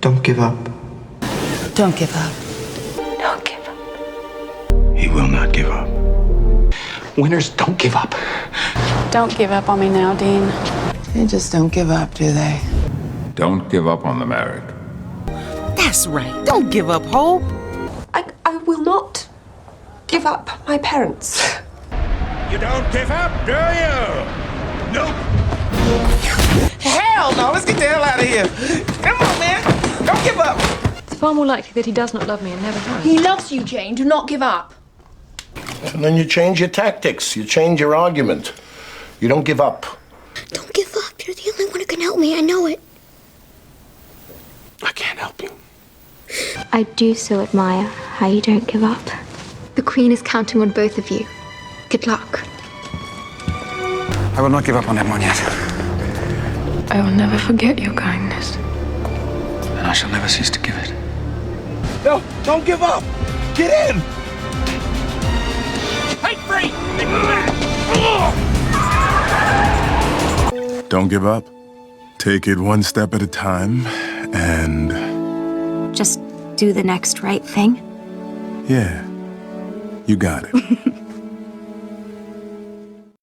Don't give up. Don't give up. Don't give up. He will not give up. Winners don't give up. Don't give up on me now, Dean. They just don't give up, do they? Don't give up on the married. That's right. Don't give up hope. I will not give up my parents. You don't give up, do you? Nope. Hell no, let's get the hell out of here. Come on, man. Don't give up. It's far more likely that he does not love me and never has. He loves you, Jane. Do not give up. And then you change your tactics. You change your argument. You don't give up. Don't give up. You're the only one who can help me. I know it. I can't help you. I do so admire how you don't give up. The Queen is counting on both of you. Good luck. I will not give up on everyone yet. I will never forget your kindness. And I shall never cease to give it. No, don't give up. Get in. Hey, free! They move back. Don't give up. Take it one step at a time, and... Just do the next right thing. yeah, you got it.